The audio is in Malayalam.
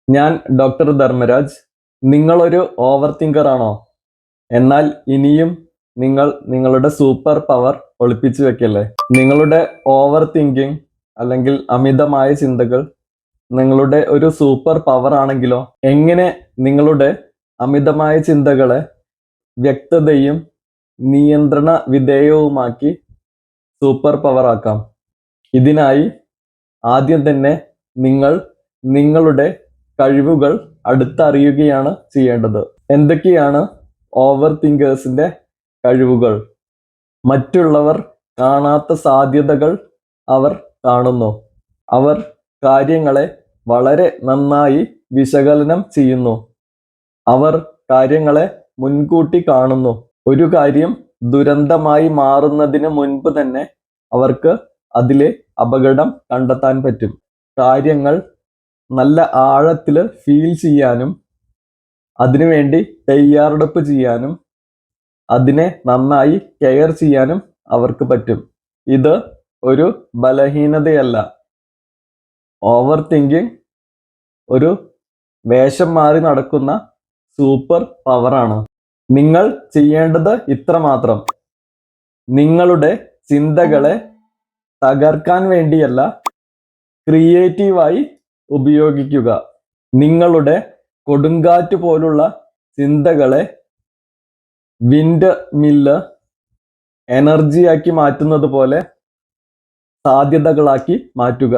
ഞാൻ ഡോക്ടർ ധർമ്മരാജ്. നിങ്ങളൊരു ഓവർ തിങ്കർ ആണോ? എന്നാൽ ഇനിയും നിങ്ങൾ നിങ്ങളുടെ സൂപ്പർ പവർ ഒളിപ്പിച്ചു വെക്കല്ലേ. നിങ്ങളുടെ ഓവർ തിങ്കിങ് അല്ലെങ്കിൽ അമിതമായ ചിന്തകൾ നിങ്ങളുടെ ഒരു സൂപ്പർ പവർ ആണെങ്കിലോ, എങ്ങനെ നിങ്ങളുടെ അമിതമായ ചിന്തകളെ വ്യക്തതയും നിയന്ത്രണ വിധേയവുമാക്കി സൂപ്പർ പവർ ആക്കാം? ഇതിനായി ആദ്യം തന്നെ നിങ്ങൾ നിങ്ങളുടെ കഴിവുകൾ അടുത്തറിയുകയാണ് ചെയ്യേണ്ടത്. എന്തൊക്കെയാണ് ഓവർ തിങ്കേഴ്സിന്റെ കഴിവുകൾ? മറ്റുള്ളവർ കാണാത്ത സാധ്യതകൾ അവർ കാണുന്നു. അവർ കാര്യങ്ങളെ വളരെ നന്നായി വിശകലനം ചെയ്യുന്നു. അവർ കാര്യങ്ങളെ മുൻകൂട്ടി കാണുന്നു. ഒരു കാര്യം ദുരന്തമായി മാറുന്നതിന് മുൻപ് തന്നെ അവർക്ക് അതിലെ അപകടം കണ്ടെത്താൻ പറ്റും. കാര്യങ്ങൾ നല്ല ആഴത്തിൽ ഫീൽ ചെയ്യാനും അതിനുവേണ്ടി തയ്യാറെടുപ്പ് ചെയ്യാനും അതിനെ നന്നായി കെയർ ചെയ്യാനും അവർക്ക് പറ്റും. ഇത് ഒരു ബലഹീനതയല്ല. ഓവർ തിങ്കിങ് ഒരു വേഷം മാറി നടക്കുന്ന സൂപ്പർ പവറാണ്. നിങ്ങൾ ചെയ്യേണ്ടത് ഇത്ര മാത്രം: നിങ്ങളുടെ ചിന്തകളെ തകർക്കാൻ വേണ്ടിയല്ല, ക്രിയേറ്റീവായി ഉപയോഗിക്കുക. നിങ്ങളുടെ കൊടുങ്കാറ്റ് പോലുള്ള ചിന്തകളെ വിൻഡ് മില്ല് എനർജിയാക്കി മാറ്റുന്നത് പോലെ സാധ്യതകളാക്കി മാറ്റുക.